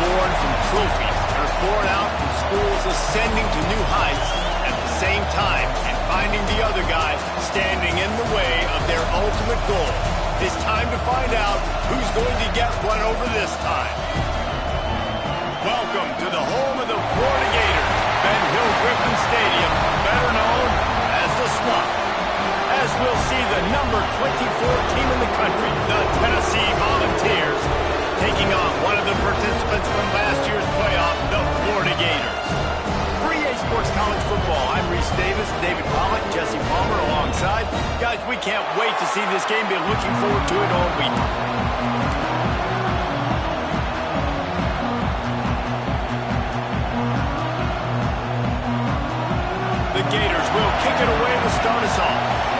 born from trophies are born out from schools ascending to new heights at the same time and finding the other guy standing in the way of their ultimate goal. It's time to find out who's going to get one over this time. Welcome to the home of the Florida Gators, Ben Hill Griffin Stadium, better known as the Swamp. As we'll see the number 24 team in the country, the Tennessee Volunteers, taking on one of the participants from last year's playoff, the Florida Gators. For EA Sports College Football, I'm Reese Davis, David Pollock, Jesse Palmer alongside. Guys, we can't wait to see this game. Been looking forward to it all week. The Gators will kick it away to start us off.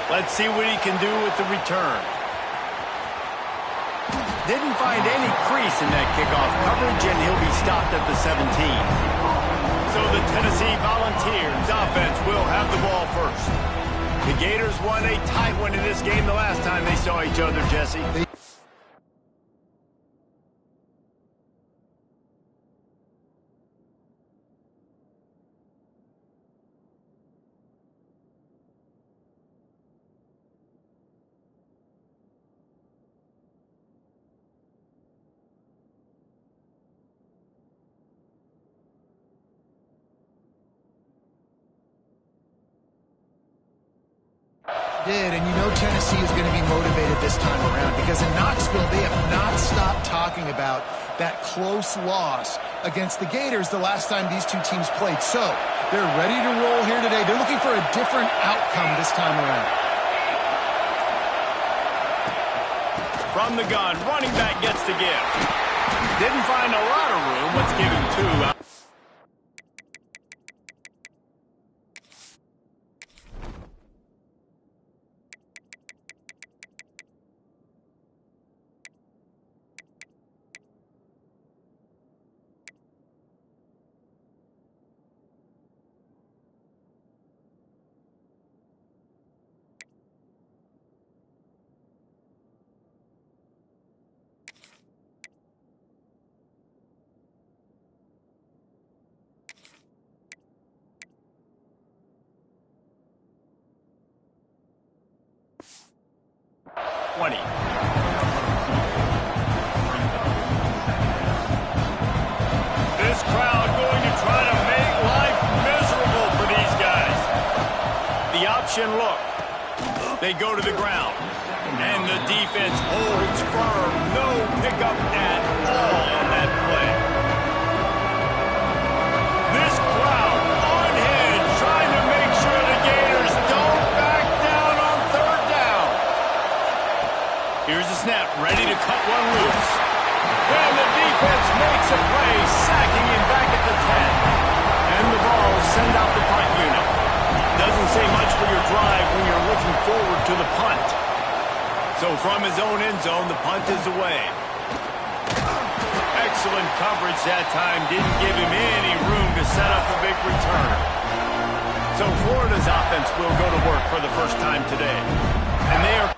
Let's see what he can do with the return. Didn't find any crease in that kickoff coverage, and he'll be stopped at the 17. So the Tennessee Volunteers offense will have the ball first. The Gators won a tight one in this game the last time they saw each other, Jesse. And you know Tennessee is going to be motivated this time around because in Knoxville they have not stopped talking about that close loss against the Gators the last time these two teams played. So they're ready to roll here today. They're looking for a different outcome this time around. From the gun, running back gets the give. Didn't find a lot of room. Let's give him two. 20. This crowd going to try to make life miserable for these guys. The option look. They go to the ground. And the defense holds firm. No pickup at all on that play. This crowd unhinged, trying to make sure the Gators don't back down on third down. Here's the snap, ready to cut one loose. And the defense makes a play, sacking him back at the 10. And the Vols send out the punt unit. Doesn't say much for your drive when you're looking forward to the punt. So from his own end zone, the punt is away. Excellent coverage that time. Didn't give him any room to set up a big return. So Florida's offense will go to work for the first time today. And they are...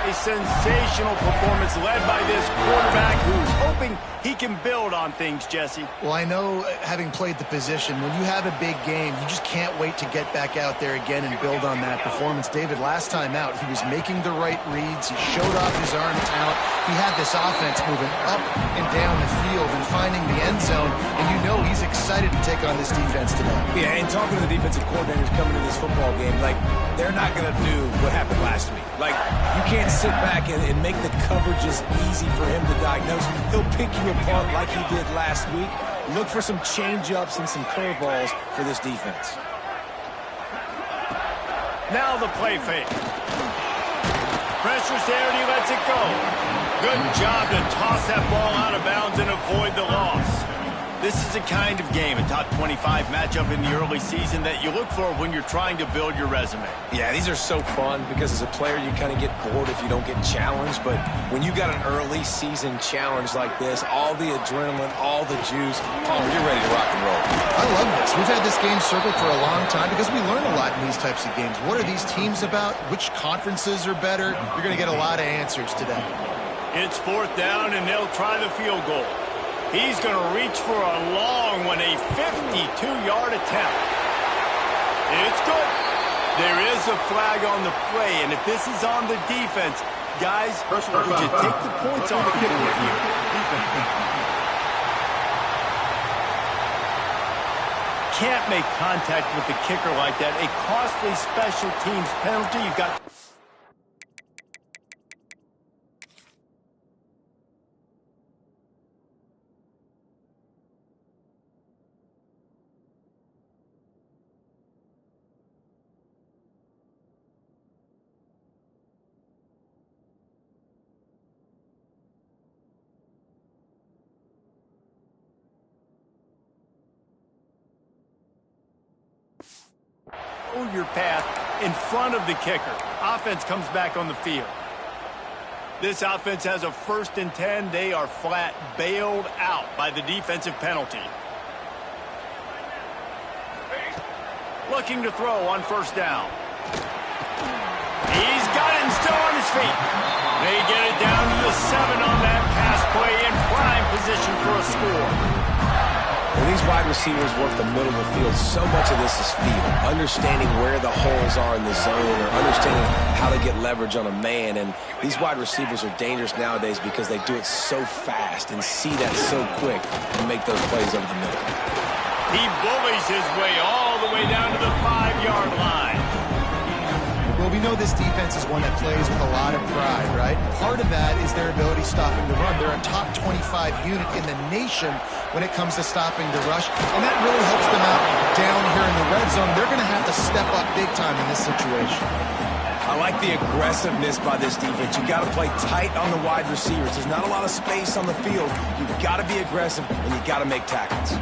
A sensational performance led by this quarterback who's hoping he can build on things, Jesse. Well, I know, having played the position, when you have a big game, you just can't wait to get back out there again and build on that performance. David, last time out, he was making the right reads. He showed off his arm talent. He had this offense moving up and down the field and finding the end zone, and you know he's excited to take on this defense today. Yeah, and talking to the defensive coordinators coming to this football game, like, they're not going to do what happened last week. Like, you can't sit back and make the coverages easy for him to diagnose. He'll pick you apart like he did last week. Look for some change-ups and some curveballs for this defense. Now the play fake. Pressure's there and he lets it go. Good job to toss that ball out of bounds and avoid the loss. This is the kind of game, a top 25 matchup in the early season that you look for when you're trying to build your resume. Yeah, these are so fun because as a player you kind of get bored if you don't get challenged, but when you got an early season challenge like this, all the adrenaline, all the juice, Palmer, you're ready to rock and roll. I love this. We've had this game circled for a long time because we learn a lot in these types of games. What are these teams about? Which conferences are better? You're going to get a lot of answers today. It's 4th down, and they'll try the field goal. He's going to reach for a long one, a 52-yard attempt. It's good. There is a flag on the play, and if this is on the defense, guys, would you take the points off the board here? Can't make contact with the kicker like that. A costly special teams penalty. You've got... your path in front of the kicker. Offense comes back on the field. This offense has a 1st and 10. They are flat bailed out by the defensive penalty. Looking to throw on 1st down. He's got it and still on his feet. They get it down to the 7 on that pass play in prime position for a score. When these wide receivers work the middle of the field, so much of this is feel. Understanding where the holes are in the zone or understanding how to get leverage on a man. And these wide receivers are dangerous nowadays because they do it so fast and see that so quick and make those plays over the middle. He bullies his way all the way down to the 5-yard line. Well, we know this defense is one that plays with a lot of pride, right? Part of that is their ability stopping the run. They're a top 25 unit in the nation when it comes to stopping the rush, and that really helps them out down here in the red zone. They're going to have to step up big time in this situation. I like the aggressiveness by this defense. You've got to play tight on the wide receivers. There's not a lot of space on the field. You've got to be aggressive, and you've got to make tackles.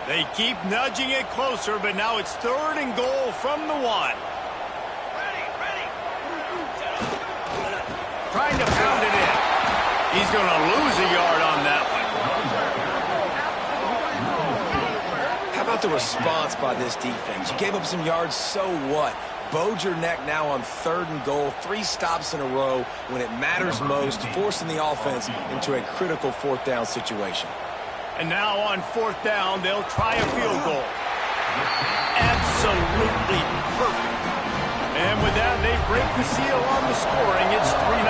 They keep nudging it closer, but now it's 3rd and goal from the 1. Trying to pound it in. He's going to lose a yard on that one. How about the response by this defense? You gave up some yards, so what? Bowed your neck now on 3rd and goal. 3 stops in a row when it matters most, forcing the offense into a critical 4th down situation. And now on 4th down, they'll try a field goal. Absolutely perfect. And with that, they break the seal on the scoring. It's 3-0.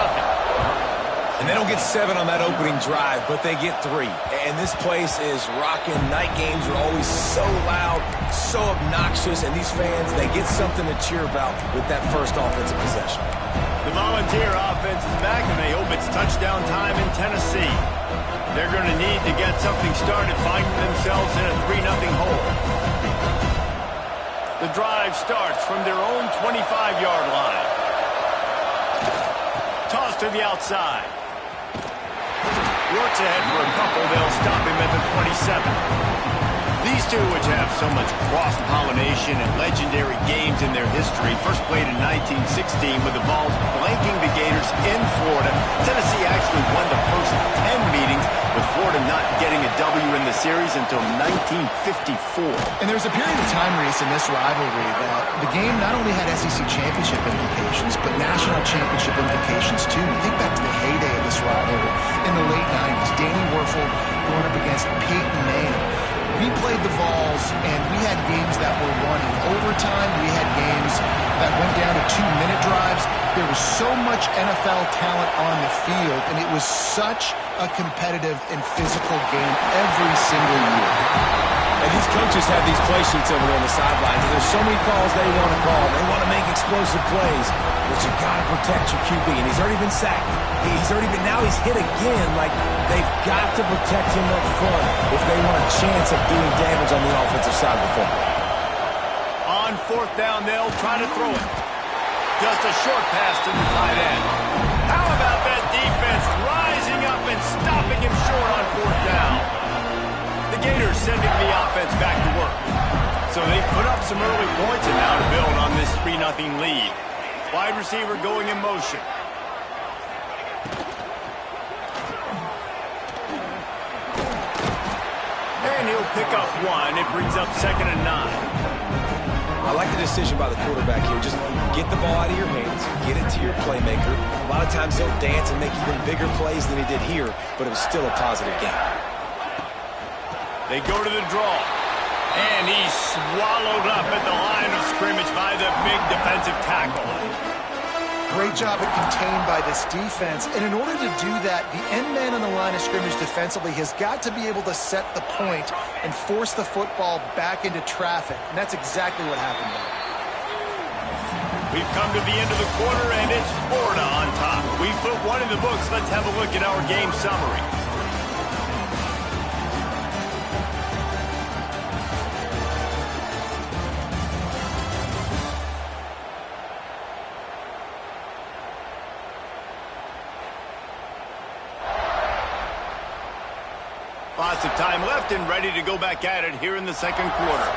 And they don't get 7 on that opening drive, but they get 3. And this place is rocking. Night games are always so loud, so obnoxious, and these fans, they get something to cheer about with that first offensive possession. The Volunteer offense is back, and they hope it's touchdown time in Tennessee. They're going to need to get something started, finding themselves in a 3-0 hole. The drive starts from their own 25-yard line. Toss to the outside. Works ahead for a couple. They'll stop him at the 27. These two, which have so much cross-pollination and legendary games in their history, first played in 1916 with the Vols blanking the Gators in Florida. Tennessee actually won the first 10 meetings, with Florida not getting a W in the series until 1954. And there was a period of time, Reese, in this rivalry that the game not only had SEC championship implications, but national championship implications, too. You think back to the heyday of this rivalry in the late 90s. Danny Werfel going up against Peyton Manning. We played the Vols, and we had games that were won in overtime. We had games that went down to 2-minute drives. There was so much NFL talent on the field, and it was such a competitive and physical game every single year. And these coaches have these play sheets over there on the sidelines, and there's so many calls they want to call. They want to make explosive plays, but you got to protect your QB, and he's already been sacked. Now he's hit again. Like, they've got to protect him up front if they want a chance of doing damage on the offensive side of the football. On 4th down, they'll try to throw it. Just a short pass to the tight end. How about that defense rising up and stopping him short on 4th down? The Gators sending the offense back to work. So they put up some early points and now to build on this 3-0 lead. Wide receiver going in motion. And he'll pick up one. It brings up 2nd and 9. I like the decision by the quarterback here. Just get the ball out of your hands, get it to your playmaker. A lot of times he'll dance and make even bigger plays than he did here, but it was still a positive game. They go to the draw. And he's swallowed up at the line of scrimmage by the big defensive tackle. Great job at contained by this defense. And in order to do that, the end man on the line of scrimmage defensively has got to be able to set the point and force the football back into traffic. And that's exactly what happened there. We've come to the end of the quarter, and it's Florida on top. We've put one in the books. Let's have a look at our game summary. Lots of time left and ready to go back at it here in the second quarter.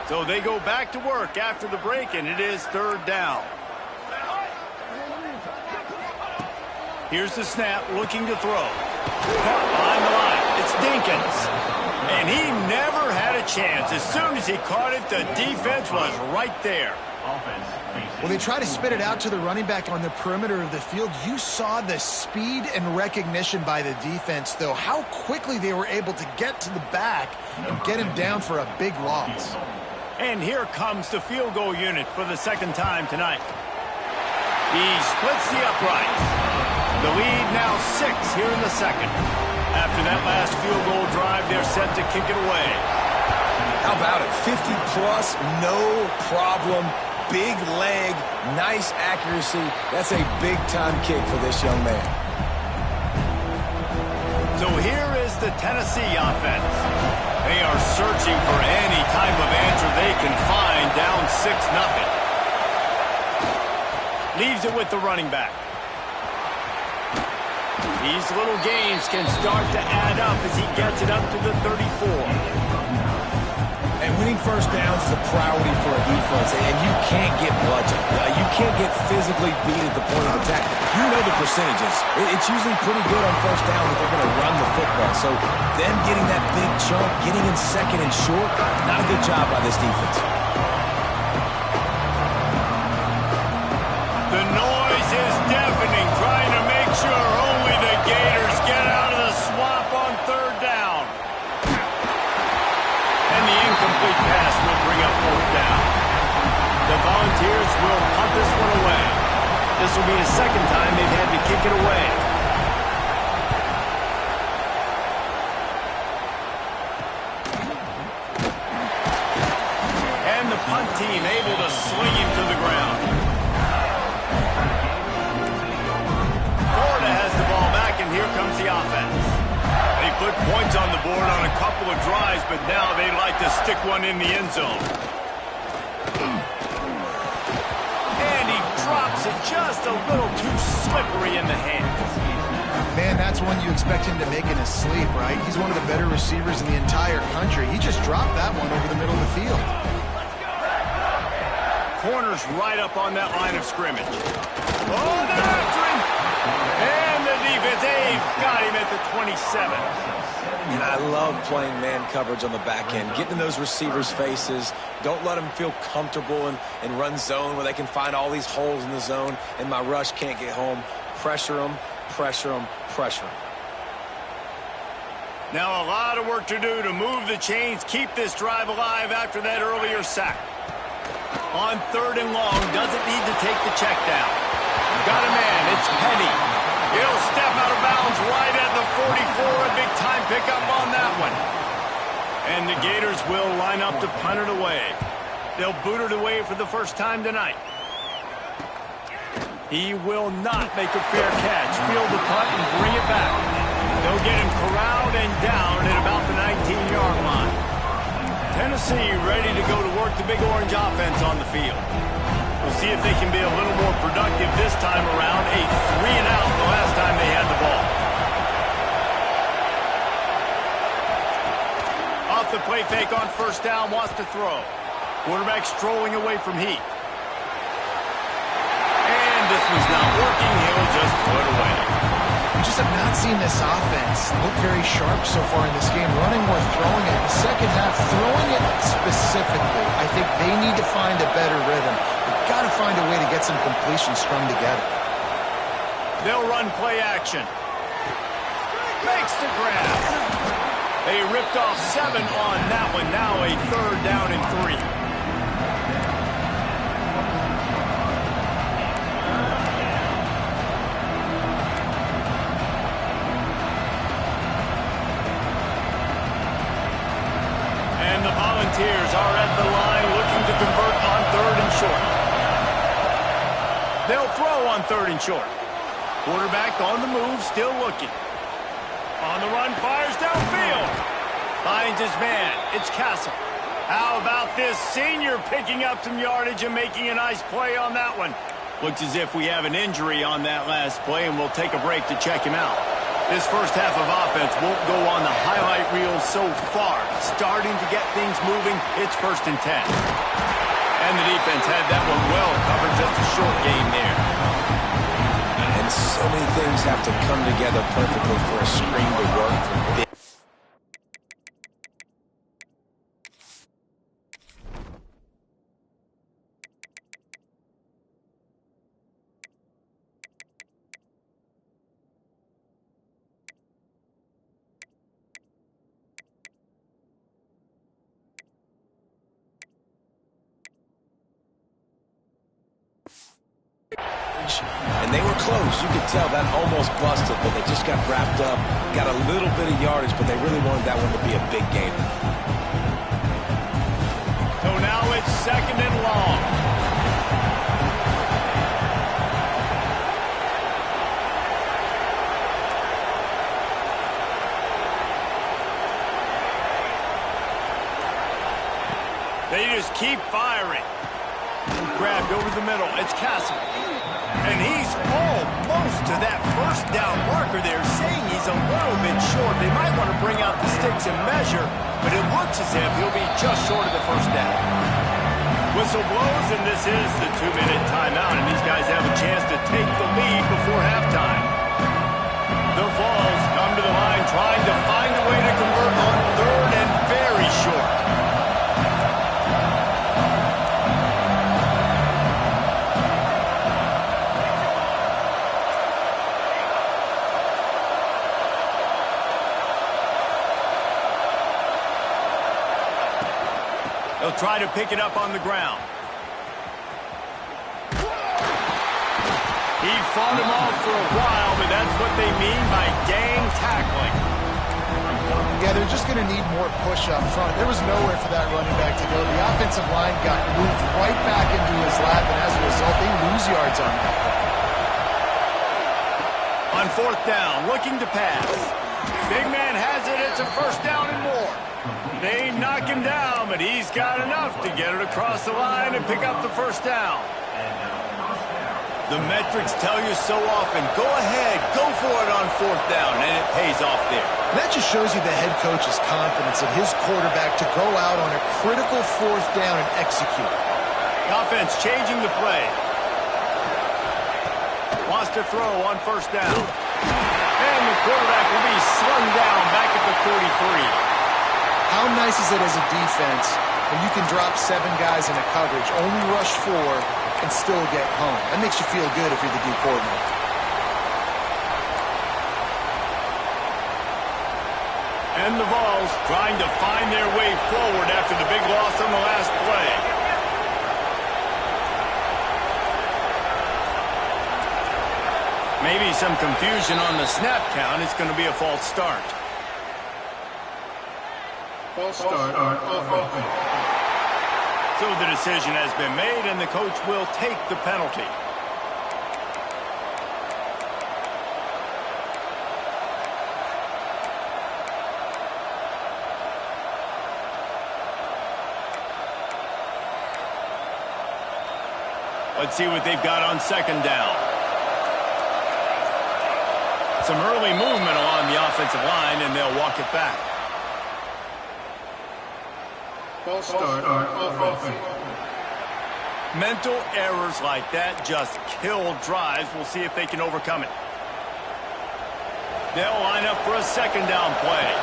So they go back to work after the break, and it is 3rd down. Here's the snap, looking to throw. Caught behind the line. It's Dinkins. And he never had a chance. As soon as he caught it, the defense was right there. When they try to spit it out to the running back on the perimeter of the field, you saw the speed and recognition by the defense, though, how quickly they were able to get to the back and get him down for a big loss. And here comes the field goal unit for the 2nd time tonight. He splits the uprights. The lead now 6 here in the 2nd. After that last field goal drive, they're set to kick it away. How about it? 50-plus, no problem. Big leg, nice accuracy. That's a big-time kick for this young man. So here is the Tennessee offense. They are searching for any type of answer they can find, down 6-0. Leaves it with the running back. These little gains can start to add up as he gets it up to the 34. And winning first downs is a priority for a defense, and you can't get bludgeoned. You can't get physically beat at the point of attack. You know the percentages. It's usually pretty good on first down that they're going to run the football. So them getting that big chunk, getting in 2nd and short, not a good job by this defense. The noise is deafening, trying to make sure only the Gators get out of the swamp on 3rd down. And the incomplete pass will bring up 4th down. The Volunteers will punt this one away. This will be the 2nd time they've had to kick it away. And the punt team able to sling him to the ground. Florida has the ball back, and here comes the offense. They put points on the board on a couple of drives, but now they like to stick one in the end zone. And he drops it just a little too slippery in the hands. Man, that's one you expect him to make in his sleep, right? He's one of the better receivers in the entire country. He just dropped that one over the middle of the field. Corners right up on that line of scrimmage. Oh, they're after him! And the defense, they've got him at the 27. And I love playing man coverage on the back end, getting in those receivers' faces. Don't let them feel comfortable and run zone where they can find all these holes in the zone, and my rush can't get home. Pressure them, pressure them, pressure them. Now a lot of work to do to move the chains, keep this drive alive after that earlier sack. On 3rd and long, doesn't need to take the check down. Got a man, it's Penny. He'll step out of bounds right at the 44. A big time pickup on that one. And the Gators will line up to punt it away. They'll boot it away for the first time tonight. He will not make a fair catch. Field the punt and bring it back. They'll get him corralled and down at about the 19-yard line. Tennessee ready to go to work the Big Orange offense on the field. We'll see if they can be a little more productive this time around. A 3-and-out the last time they had the ball. Off the play fake on first down, wants to throw. Quarterback strolling away from Heat. And this one's not working. He'll just throw it away. We just have not seen this offense look very sharp so far in this game. Running or throwing it. The second half, throwing it specifically. I think they need to find a better rhythm. They've got to find a way to get some completions strung together. They'll run play action. Makes the grab. They ripped off 7 on that one. Now a 3rd down and 3. And the Volunteers are at the line looking to convert on 3rd and short. They'll throw on 3rd and short. Quarterback on the move, still looking. On the run, fires downfield. Finds his man. It's Castle. How about this senior picking up some yardage and making a nice play on that one? Looks as if we have an injury on that last play, and we'll take a break to check him out. This first half of offense won't go on the highlight reel so far. Starting to get things moving. It's 1st and 10. And the defense had that one well covered. Just a short game there. And so many things have to come together perfectly for a screen to work. And they were close. You could tell that almost busted, but they just got wrapped up, got a little bit of yardage, but they really wanted that one to be a big game. So now it's 2nd and long. They just keep firing. Grabbed over the middle. It's Castle. And he's almost to that 1st down marker there, saying he's a little bit short. They might want to bring out the sticks and measure, but it looks as if he'll be just short of the 1st down. Whistle blows, and this is the 2-minute timeout, and these guys have a chance to take the lead before halftime. The Vols come to the line trying to find a way to convert on 3rd and very short. They'll try to pick it up on the ground. He fought him off for a while, but that's what they mean by gang tackling. Yeah, they're just going to need more push up front. There was nowhere for that running back to go. The offensive line got moved right back into his lap, and as a result, they lose yards on that. On 4th down, looking to pass. Big man has it. It's a 1st down and more. They knock him down, but he's got enough to get it across the line and pick up the 1st down. The metrics tell you so often, go ahead, go for it on 4th down, and it pays off there. That just shows you the head coach's confidence in his quarterback to go out on a critical 4th down and execute. The offense changing the play. Wants to throw on 1st down. And the quarterback will be slung down back at the 33. How nice is it as a defense when you can drop 7 guys in a coverage, only rush 4, and still get home? That makes you feel good if you're the D coordinator. And the Vols trying to find their way forward after the big loss on the last play. Maybe some confusion on the snap count. It's going to be a false start. False start on offense. So the decision has been made, and the coach will take the penalty. Let's see what they've got on second down. Some early movement along the offensive line, and they'll walk it back. False start on offense. Mental errors like that just kill drives. We'll see if they can overcome it. They'll line up for a second down play.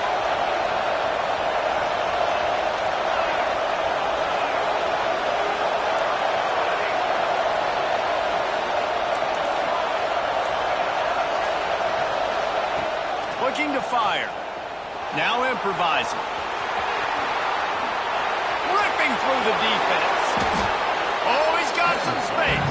Looking to fire. Now improvising. Ripping through the defense. Oh, he's got some space.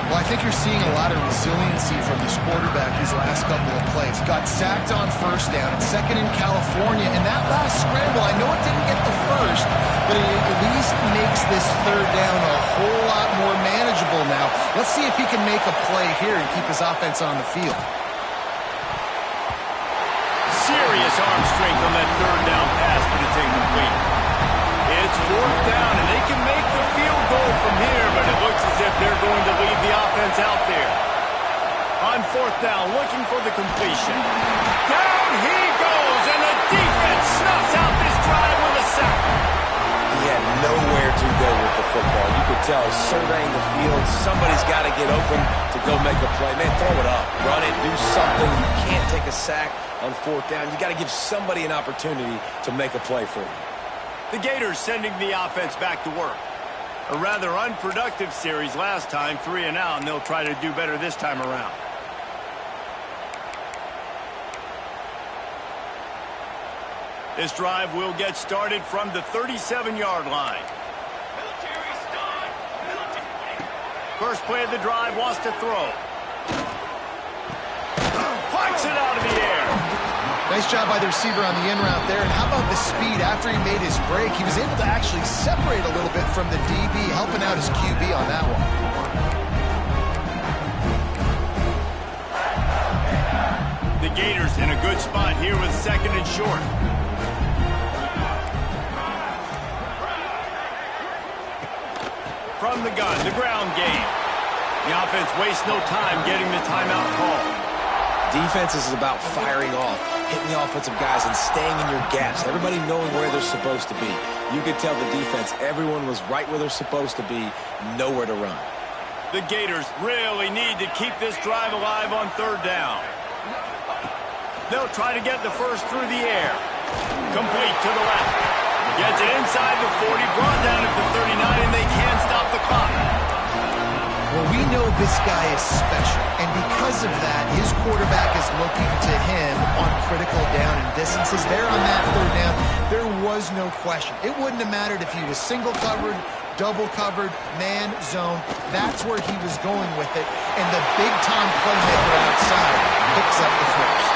Well, I think you're seeing a lot of resiliency from this quarterback these last couple of plays. Got sacked on first down and second in California. And that last scramble, I know it didn't get the first, but it at least makes this third down a whole lot more manageable now. Let's see if he can make a play here and keep his offense on the field. Serious arm strength on that third down pass, but it's incomplete. It's fourth down, and they can make the field goal from here, but it looks as if they're going to leave the offense out there. On fourth down, looking for the completion. Down he goes, and the defense snuffs out this drive with a sack. He had nowhere to go with the football. You could tell, surveying the field, somebody's got to get open to go make a play. Man, throw it up, run it, do something. You can't take a sack on fourth down. You got to give somebody an opportunity to make a play for you. The Gators sending the offense back to work. A rather unproductive series last time, 3 and out, and they'll try to do better this time around. This drive will get started from the 37-yard line. First play of the drive, wants to throw. Punts it out of the air. Nice job by the receiver on the in route there. And how about the speed after he made his break? He was able to actually separate a little bit from the DB, helping out his QB on that one. The Gators in a good spot here with second and short. From the gun, the ground game. The offense wastes no time getting the timeout call. Defense is about firing off, hitting the offensive guys, and staying in your gaps. Everybody knowing where they're supposed to be. You could tell the defense, everyone was right where they're supposed to be, nowhere to run. The Gators really need to keep this drive alive on third down. They'll try to get the first through the air. Complete to the left. Gets it inside the 40, brought down at the 39, and they can't stop the clock. Well, we know this guy is special, and because of that, his quarterback is looking to him on critical down and distances. There on that third down, there was no question. It wouldn't have mattered if he was single covered, double covered, man, zone. That's where he was going with it, and the big-time playmaker outside picks up the first.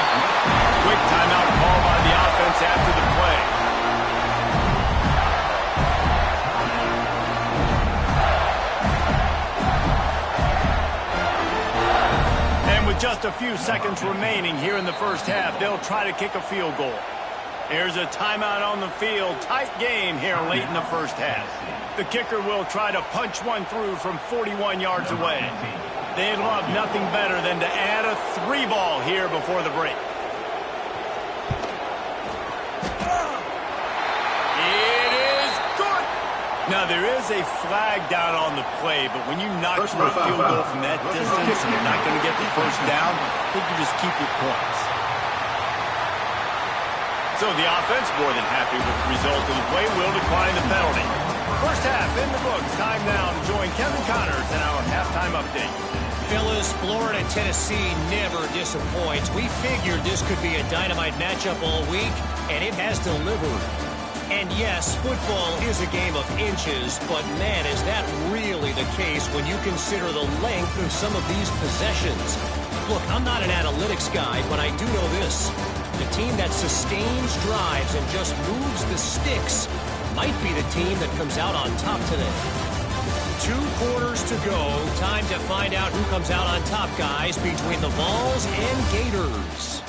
Quick timeout call by the offense after the play. With just a few seconds remaining here in the first half, they'll try to kick a field goal. There's a timeout on the field. Tight game here late in the first half. The kicker will try to punch one through from 41 yards away. They'd love nothing better than to add a 3-ball here before the break. Now, there is a flag down on the play, but when you knock through a field goal from that distance and you're not going to get the first down, I think you just keep your points. So the offense, more than happy with the result of the play, will decline the penalty. First half in the books. Time now to join Kevin Connors in our halftime update. Fellas, Florida, Tennessee never disappoints. We figured this could be a dynamite matchup all week, and it has delivered. And yes, football is a game of inches, but man, is that really the case when you consider the length of some of these possessions. Look, I'm not an analytics guy, but I do know this. The team that sustains drives and just moves the sticks might be the team that comes out on top today. 2 quarters to go. Time to find out who comes out on top, guys, between the Vols and Gators.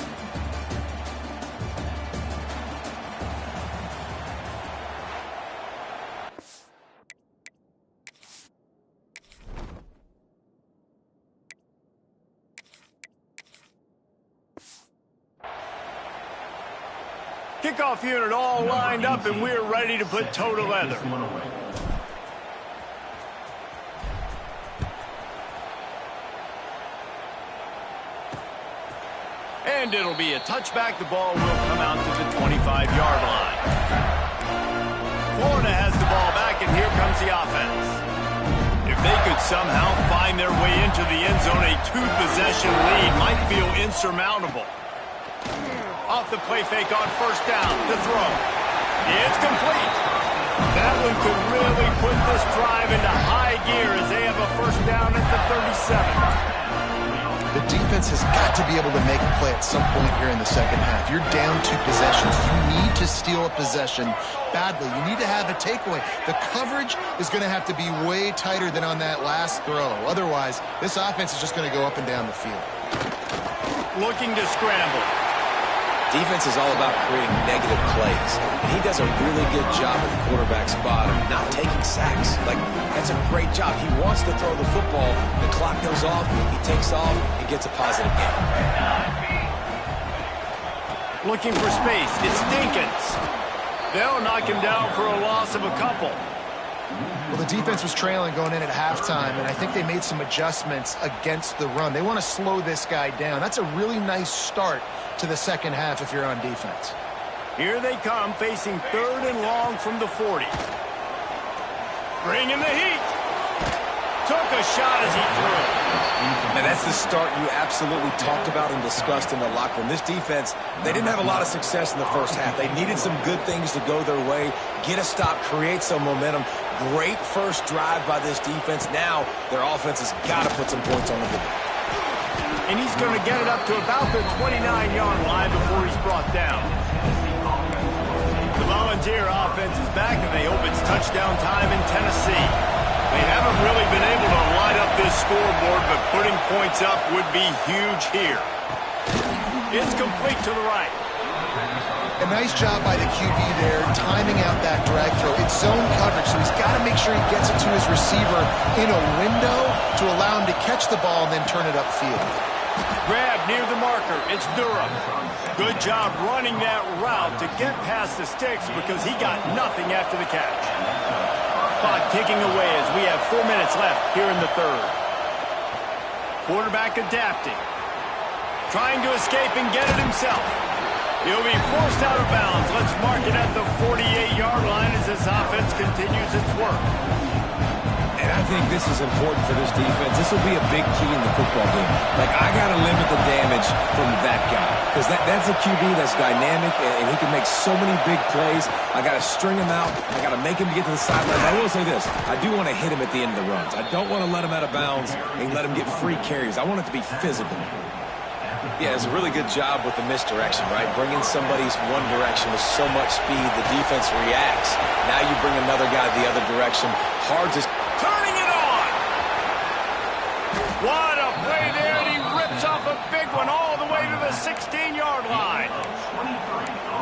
Kickoff unit all lined up, and we're ready to put toe to leather. And it'll be a touchback. The ball will come out to the 25-yard line. Florida has the ball back, and here comes the offense. If they could somehow find their way into the end zone, a two-possession lead might feel insurmountable. Off the play fake on first down. The throw. It's complete. That one could really put this drive into high gear as they have a first down at the 37. The defense has got to be able to make a play at some point here in the second half. You're down 2 possessions. You need to steal a possession badly. You need to have a takeaway. The coverage is going to have to be way tighter than on that last throw. Otherwise, this offense is just going to go up and down the field. Looking to scramble. Defense is all about creating negative plays, and he does a really good job at the quarterback spot of not taking sacks. Like, that's a great job. He wants to throw the football. The clock goes off, he takes off, and gets a positive gain. Looking for space. It's Dinkins. They'll knock him down for a loss of a couple. Well, the defense was trailing going in at halftime, and I think they made some adjustments against the run. They want to slow this guy down. That's a really nice start to the second half if you're on defense. Here they come, facing 3rd and long from the 40. Bringing the heat. Took a shot as he threw. Now, that's the start you absolutely talked about and discussed in the locker room. This defense, they didn't have a lot of success in the first half. They needed some good things to go their way, get a stop, create some momentum. Great first drive by this defense. Now, their offense has got to put some points on the board. And he's going to get it up to about the 29-yard line before he's brought down. The Volunteer offense is back, and they hope it's touchdown time in Tennessee. They haven't really been able to light up this scoreboard, but putting points up would be huge here. It's complete to the right. A nice job by the QB there, timing out that drag throw. It's zone coverage, so he's got to make sure he gets it to his receiver in a window to allow him to catch the ball and then turn it upfield. Grab near the marker. It's Durham. Good job running that route to get past the sticks because he got nothing after the catch. Clock ticking away as we have 4 minutes left here in the 3rd. Quarterback adapting. Trying to escape and get it himself. He'll be forced out of bounds. Let's mark it at the 48-yard line as this offense continues its work. And I think this is important for this defense. This will be a big key in the football game. Like, I got to limit the damage from that guy because that's a QB that's dynamic and he can make so many big plays. I got to string him out. I got to make him get to the sideline. I will say this. I do want to hit him at the end of the runs. I don't want to let him out of bounds and let him get free carries. I want it to be physical. Yeah, it's a really good job with the misdirection, right? Bringing somebody's one direction with so much speed, the defense reacts. Now you bring another guy the other direction. Hard to... Turning it on! What a play there, and he rips off a big one all the way to the 16-yard line.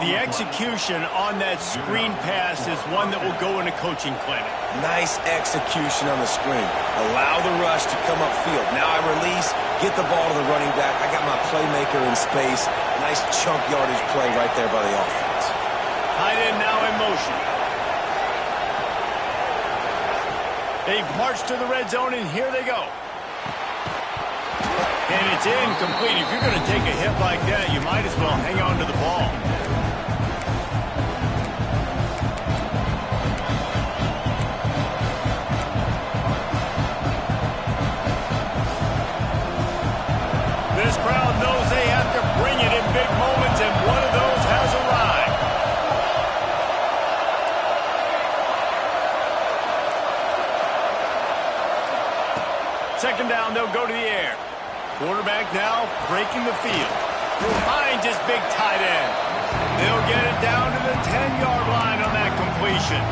The execution on that screen pass is one that will go in a coaching clinic. Nice execution on the screen. Allow the rush to come upfield. Now I release, get the ball to the running back. I got my playmaker in space. Nice chunk yardage play right there by the offense. Tight end now in motion. They've marched to the red zone, and here they go. And it's incomplete. If you're going to take a hit like that, you might as well hang on to the ball. This crowd knows they have to bring it in big moments, and one of those has arrived. Second down, they'll go to the air. Quarterback now breaking the field. Finds his big tight end. They'll get it down to the 10-yard line on that completion.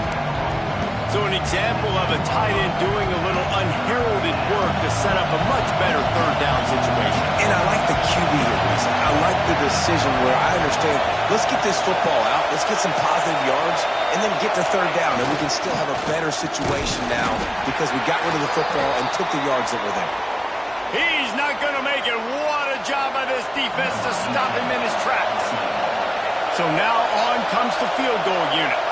So an example of a tight end doing a little unheralded work to set up a much better third down situation. And I like the QB here, Reason. I like the decision where I understand, let's get this football out, let's get some positive yards, and then get to third down, and we can still have a better situation now because we got rid of the football and took the yards that were there. He's not going to make it. What a job by this defense to stop him in his tracks. So now on comes the field goal unit.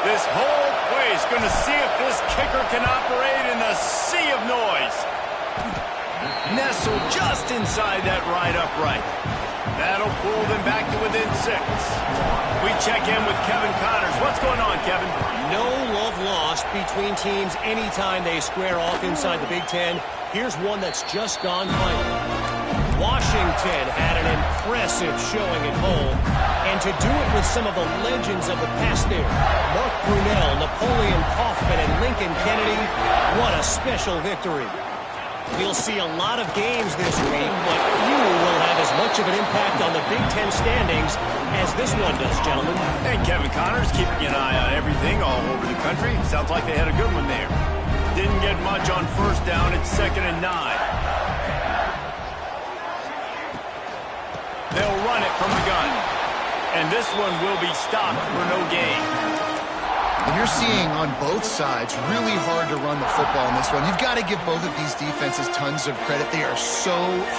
This whole place going to see if this kicker can operate in a sea of noise. Nestled just inside that right upright. That'll pull them back to within 6. We check in with Kevin Connors. What's going on, Kevin? No love lost between teams anytime they square off inside the Big Ten. Here's one that's just gone final. Washington had an impressive showing at home, and to do it with some of the legends of the past there, Mark Brunell, Napoleon Kaufman, and Lincoln Kennedy, what a special victory. We'll see a lot of games this week, but few will have as much of an impact on the Big Ten standings as this one does, gentlemen. Hey, Kevin Connors, keeping an eye on everything all over the country. Sounds like they had a good one there. Didn't get much on first down. It's 2nd and 9. They'll run it from the gun. And this one will be stopped for no gain. And you're seeing on both sides really hard to run the football in this one. You've got to give both of these defenses tons of credit. They are so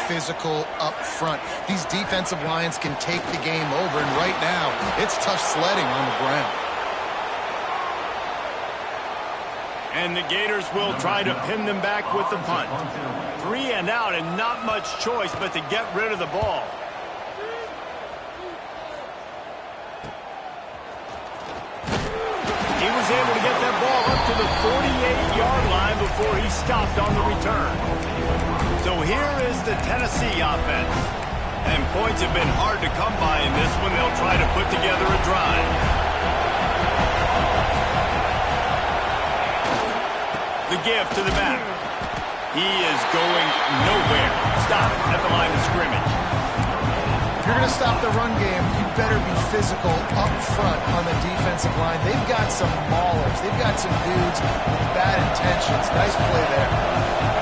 physical up front. These defensive lines can take the game over, and right now it's tough sledding on the ground. And the Gators will try to pin them back with the punt. 3 and out, and not much choice but to get rid of the ball. He was able to get that ball up to the 48-yard line before he stopped on the return. So here is the Tennessee offense. And points have been hard to come by in this one. They'll try to put together a drive. The give to the back. He is going nowhere. Stop at the line of scrimmage. If you're going to stop the run game, you better be physical up front on the defensive line. They've got some maulers. They've got some dudes with bad intentions. Nice play there.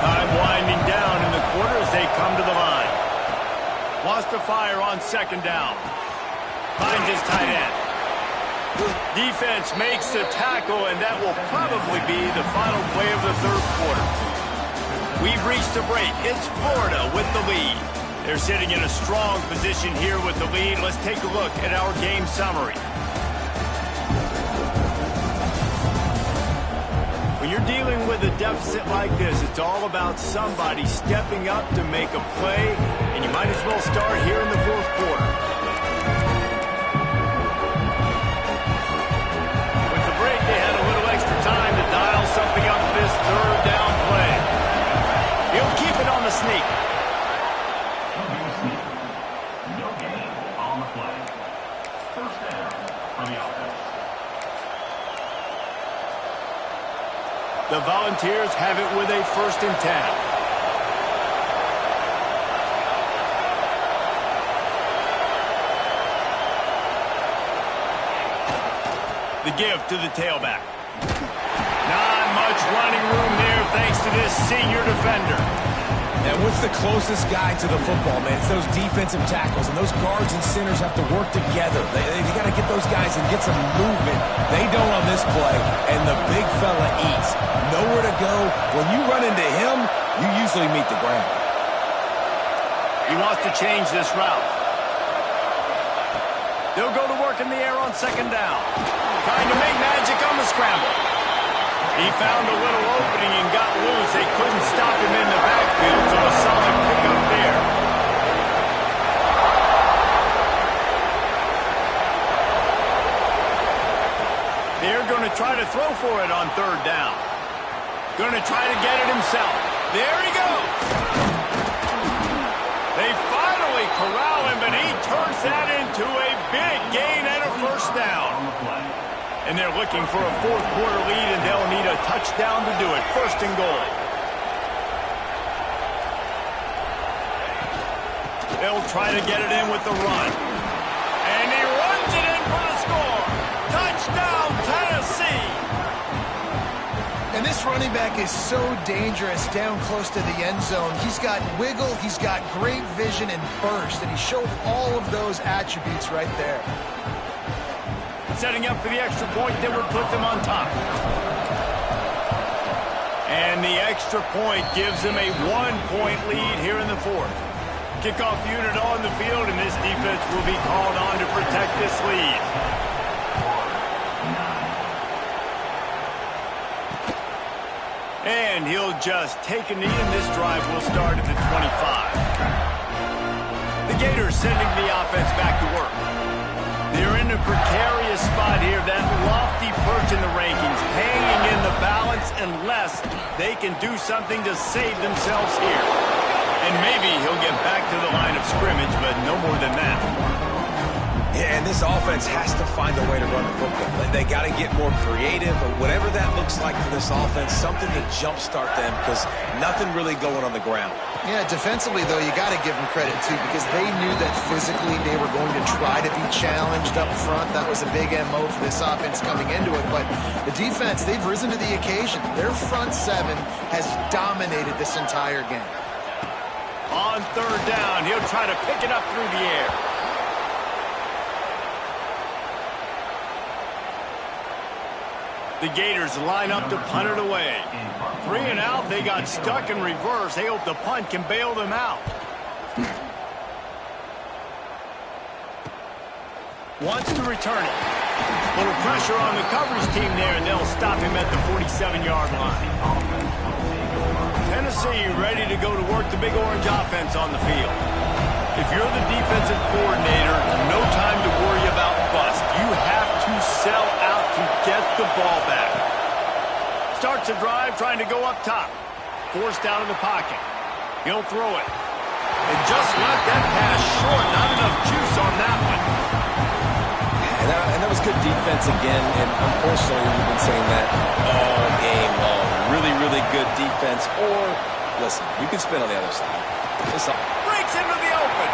Time winding down in the quarter as they come to the line. Wants to fire on 2nd down. Finds his tight end. Defense makes the tackle, and that will probably be the final play of the 3rd quarter. We've reached the break. It's Florida with the lead. They're sitting in a strong position here with the lead. Let's take a look at our game summary. When you're dealing with a deficit like this, it's all about somebody stepping up to make a play, and you might as well start here in the 4th quarter. With the break, they had a little extra time to dial something up this 3rd down play. He'll keep it on the sneak. The Volunteers have it with a 1st and 10. The give to the tailback. Not much running room there thanks to this senior defender. And what's the closest guy to the football, man? It's those defensive tackles, and those guards and centers have to work together. They got to get those guys and get some movement. They don't on this play, and the big fella eats. Nowhere to go. When you run into him, you usually meet the ground. He wants to change this route. They'll go to work in the air on 2nd down. Trying to make magic on the scramble. He found a little opening and got loose. They couldn't stop him in the backfield, so a solid pickup there. They're going to try to throw for it on 3rd down. Going to try to get it himself. There he goes. They finally corral him, but he turns that into a big gain and a 1st down. And they're looking for a 4th quarter lead, and they'll need a touchdown to do it. 1st and goal. They'll try to get it in with the run. And he runs it in for the score. Touchdown, Tennessee. And this running back is so dangerous down close to the end zone. He's got wiggle, he's got great vision and burst, and he showed all of those attributes right there. Setting up for the extra point that would put them on top. And the extra point gives them a 1-point lead here in the 4th. Kickoff unit on the field, and this defense will be called on to protect this lead. And he'll just take a knee, and this drive will start at the 25. The Gators sending the offense back to work. They're in a precarious spot here, that lofty perch in the rankings, hanging in the balance unless they can do something to save themselves here. And maybe he'll get back to the line of scrimmage, but no more than that. Yeah, and this offense has to find a way to run the football. They got to get more creative, or whatever that looks like for this offense, something to jumpstart them, because nothing really going on the ground. Yeah, defensively, though, you got to give them credit, too, because they knew that physically they were going to try to be challenged up front. That was a big MO for this offense coming into it. But the defense, they've risen to the occasion. Their front seven has dominated this entire game. On third down, he'll try to pick it up through the air. The Gators line up to punt it away. 3 and out, they got stuck in reverse. They hope the punt can bail them out. Wants to return it. Little pressure on the coverage team there, and they'll stop him at the 47-yard line. Tennessee ready to go to work the Big Orange offense on the field. If you're the defensive coordinator, no time to worry about bust. You have to sell out to get the ball back. Starts a drive trying to go up top. Forced out of the pocket. He'll throw it. And just left that pass short. Not enough juice on that one. And that was good defense again, and unfortunately we've been saying that all game long. Really, really good defense. Or, listen, you can spin on the other side. Breaks into the open.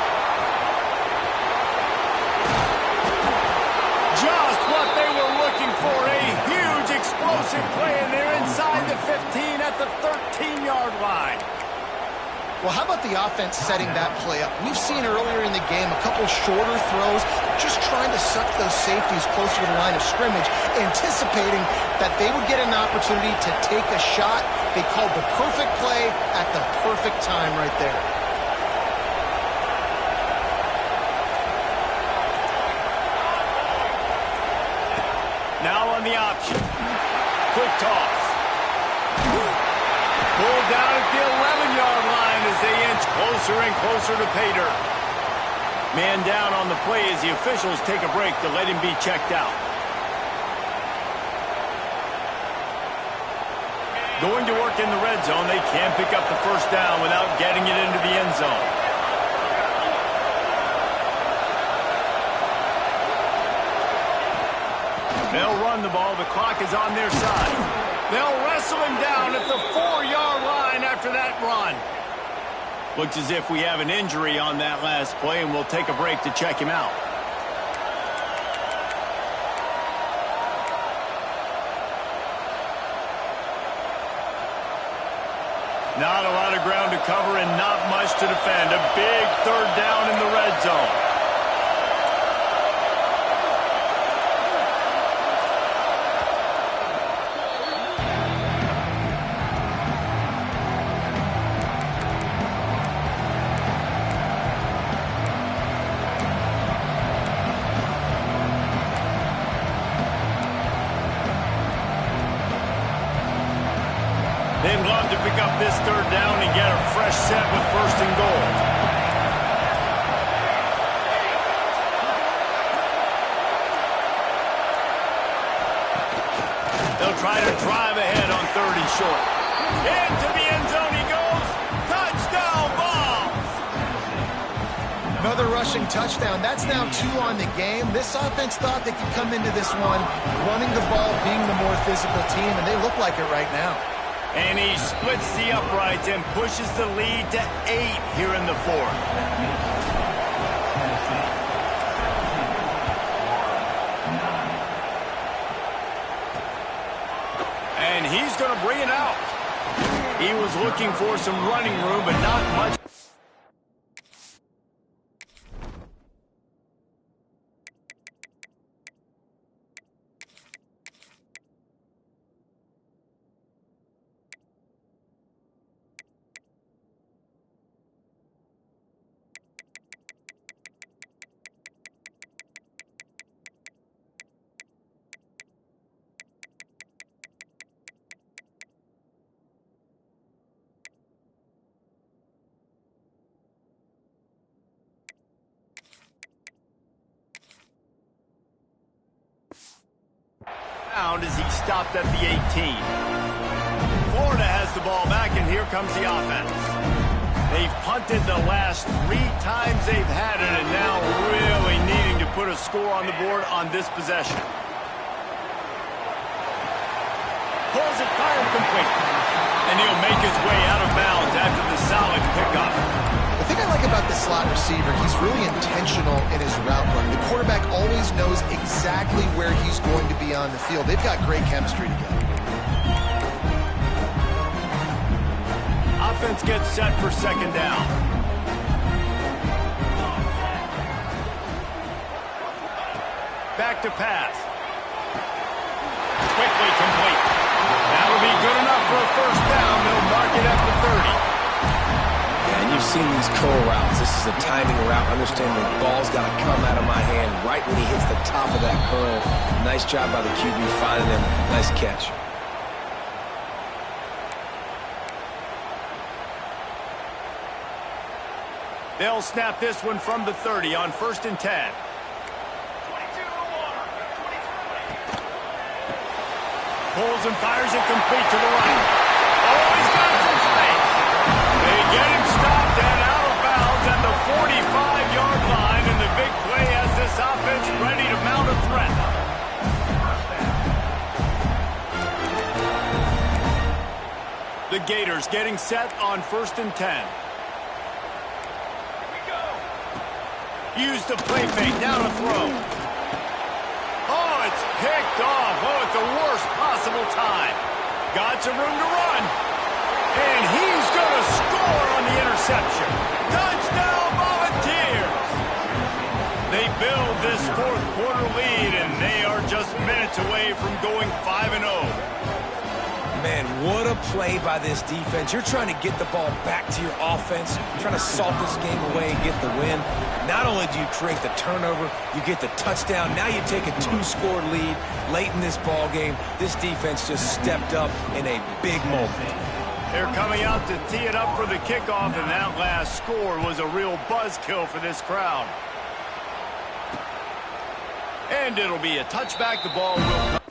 Just what they were looking for. A huge explosive play, and they're inside the 15 at the 13-yard line. Well, how about the offense setting that play up? We've seen earlier in the game a couple shorter throws, just trying to suck those safeties closer to the line of scrimmage, anticipating that they would get an opportunity to take a shot. They called the perfect play at the perfect time right there. Now on the option. Quick toss. Pulled down at the 11-yard line as they inch closer and closer to pay dirt. Man down on the play as the officials take a break to let him be checked out. Going to work in the red zone. They can't pick up the first down without getting it into the end zone. They'll run the ball. The clock is on their side. They'll wrestle him down at the 4-yard line after that run. Looks as if we have an injury on that last play, and we'll take a break to check him out. Not a lot of ground to cover and not much to defend. A big third down in the red zone. They'd love to pick up this third down and get a fresh set with first and goal. They'll try to drive ahead on 3rd and short. Into the end zone he goes. Touchdown, Vols! Another rushing touchdown. That's now 2 on the game. This offense thought they could come into this one running the ball, being the more physical team, and they look like it right now. And he splits the uprights and pushes the lead to 8 here in the 4th. And he's going to bring it out. He was looking for some running room, but not much. As he stopped at the 18. Florida has the ball back, and here comes the offense. They've punted the last 3 times they've had it, and now really needing to put a score on the board on this possession. Pulls it, fire complete. And he'll make his way out of bounds after the solid pickup. The thing I like about the slot receiver, he's really intentional in his route run. The quarterback always knows exactly where he's going to be on the field. They've got great chemistry together. Offense gets set for second down. Back to pass. Quickly complete. That'll be good enough for a first down. They'll mark it at the 30. And you've seen these curl routes. This is a timing route. Understand the ball's got to come out of my hand right when he hits the top of that curl. Nice job by the QB finding him. Nice catch. They'll snap this one from the 30 on 1st and 10. Pulls and fires it complete to the right. Oh, he's got some space. They get him stopped and out of bounds at the 45-yard line, and the big play has this offense ready to mount a threat. The Gators getting set on 1st and 10. Use the play fake, down to throw. Oh, it's picked off. Oh, at the worst possible time. Got some room to run. And he's going to score on the interception. Touchdown, Volunteers! They build this 4th quarter lead, and they are just minutes away from going 5-0. Man, what a play by this defense. You're trying to get the ball back to your offense, trying to salt this game away and get the win. Not only do you create the turnover, you get the touchdown. Now you take a 2-score lead late in this ball game. This defense just stepped up in a big moment. They're coming out to tee it up for the kickoff, and that last score was a real buzzkill for this crowd. And it'll be a touchback. The ball will come.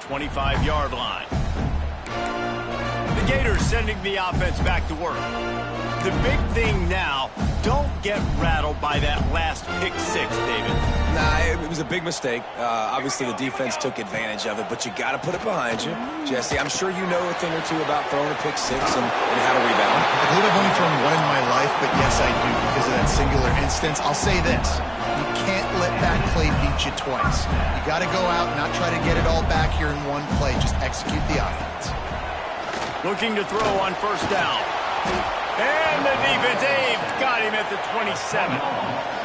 .25-yard line. The Gators sending the offense back to work. The big thing now, don't get rattled by that last pick 6, David. Nah, it was a big mistake. Obviously, the defense took advantage of it, but you got to put it behind you. Jesse, I'm sure you know a thing or two about throwing a pick 6 and how to rebound. I believe I've only thrown one in my life, but yes, I do because of that singular instance. I'll say this. You can't let that play beat you twice. You got to go out and not try to get it all back here in one play. Just execute the offense. Looking to throw on 1st down. And the defense, they've got him at the 27.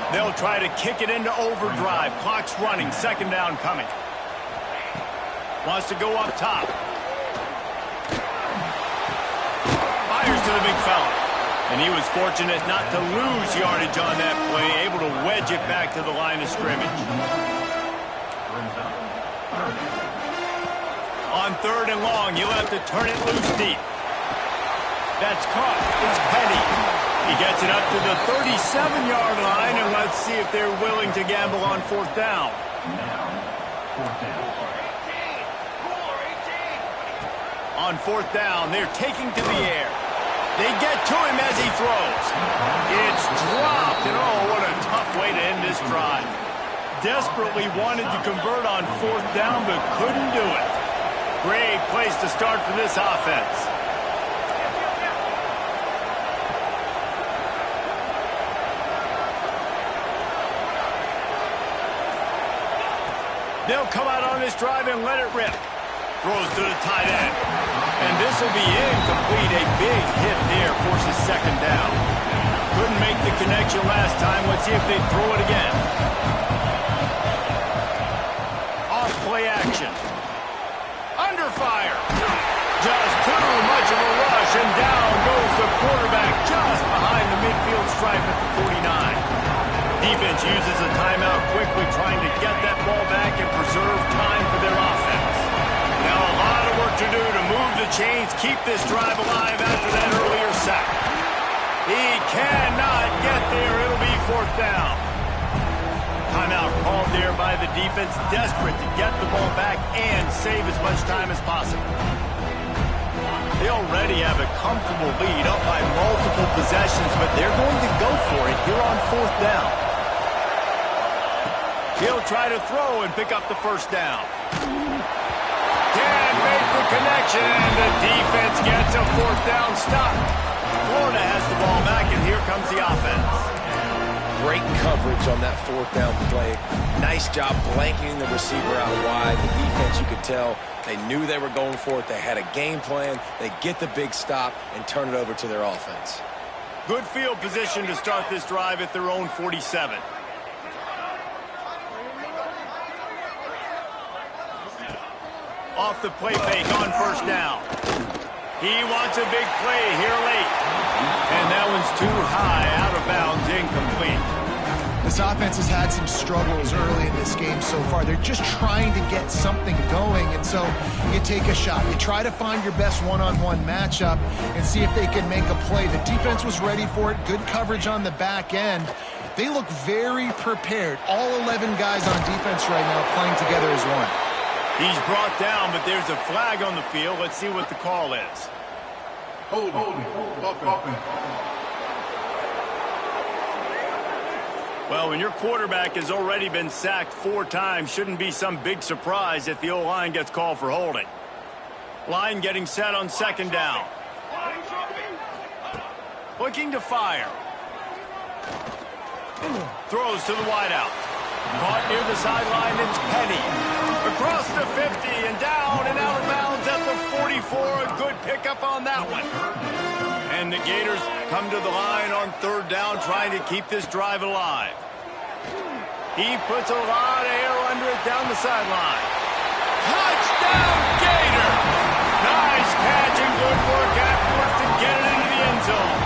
They'll try to kick it into overdrive. Clock's running. 2nd down coming. Wants to go up top. Fires to the big fella. And he was fortunate not to lose yardage on that play, able to wedge it back to the line of scrimmage. On 3rd and long, you'll have to turn it loose deep. That's caught. It's Petty. He gets it up to the 37-yard line, and let's see if they're willing to gamble on 4th down. On 4th down, they're taking to the air. They get to him as he throws. It's dropped, and oh, what a tough way to end this drive. Desperately wanted to convert on 4th down, but couldn't do it. Great place to start for this offense. They'll come out on this drive and let it rip. Throws to the tight end. And this will be incomplete. A big hit there forces second down. Couldn't make the connection last time. Let's see if they throw it again. Off play action. Under fire. Just too much of a rush, and down goes the quarterback just behind the midfield stripe at the 49. Defense uses a timeout quickly, trying to get that ball back and preserve time for their offense. Now a lot of work to do to move the chains, keep this drive alive after that earlier sack. He cannot get there. It'll be fourth down. Timeout called there by the defense, desperate to get the ball back and save as much time as possible. They already have a comfortable lead, up by multiple possessions, but they're going to go for it here on fourth down. He'll try to throw and pick up the first down. Can't make the connection, and the defense gets a fourth down stop. Florida has the ball back, and here comes the offense. Great coverage on that fourth down play. Nice job blanketing the receiver out wide. The defense, you could tell, they knew they were going for it. They had a game plan. They get the big stop and turn it over to their offense. Good field position to start this drive at their own 47. Off the play fake on first down. He wants a big play here late. And that one's too high, out of bounds, incomplete. This offense has had some struggles early in this game so far. They're just trying to get something going, and so you take a shot. You try to find your best one-on-one matchup and see if they can make a play. The defense was ready for it. Good coverage on the back end. They look very prepared. All 11 guys on defense right now playing together as one. He's brought down, but there's a flag on the field. Let's see what the call is. Holding. Offense. Well, when your quarterback has already been sacked 4 times, shouldn't be some big surprise if the O-line gets called for holding. Line getting set on second down. Looking to fire. Throws to the wideout. Caught near the sideline, it's Penny. Across the 50 and down and out of bounds at the 44. A good pickup on that one. And the Gators come to the line on third down, trying to keep this drive alive. He puts a lot of air under it down the sideline. Touchdown, Gator! Nice catch and good work afterwards to get it into the end zone.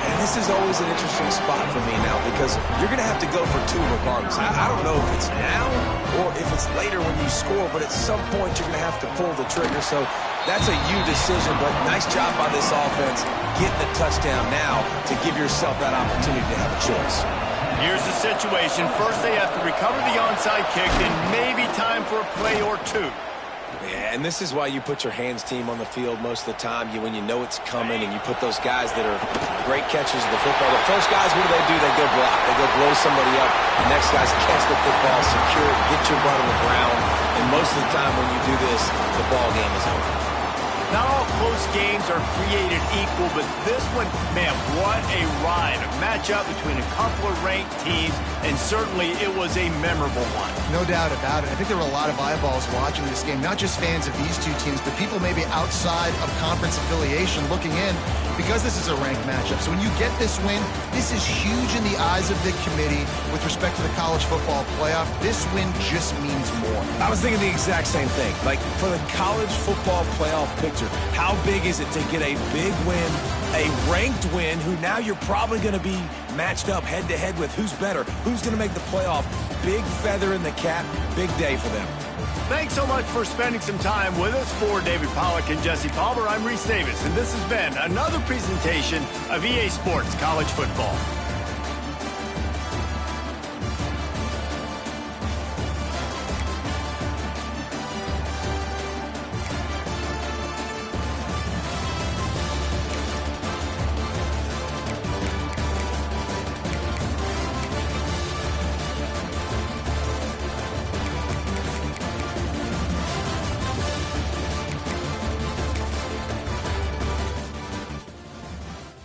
And this is always an interesting spot for me now, because you're going to have to go for 2 regardless. I don't know if it's now or if it's later when you score, but at some point you're going to have to pull the trigger. So that's a you decision, but nice job by this offense getting the touchdown now to give yourself that opportunity to have a choice. Here's the situation. First, they have to recover the onside kick, and maybe time for a play or 2. Yeah, and this is why you put your hands team on the field most of the time, when you know it's coming, and you put those guys that are great catchers of the football. The first guys, what do? They go block. They go blow somebody up. The next guys catch the football, secure it, get your butt on the ground. And most of the time when you do this, the ball game is over. Not all close games are created equal, but this one, man, what a ride. A matchup between a couple of ranked teams, and certainly it was a memorable one. No doubt about it. I think there were a lot of eyeballs watching this game, not just fans of these 2 teams, but people maybe outside of conference affiliation looking in, because this is a ranked matchup. So when you get this win, this is huge in the eyes of the committee with respect to the college football playoff. This win just means more. I was thinking the exact same thing. Like, for the college football playoff picture, how big is it to get a big win, a ranked win, who now you're probably going to be matched up head-to-head with who's better, who's going to make the playoff. Big feather in the cap, big day for them. Thanks so much for spending some time with us. For David Pollack and Jesse Palmer, I'm Reese Davis, and this has been another presentation of EA Sports College Football.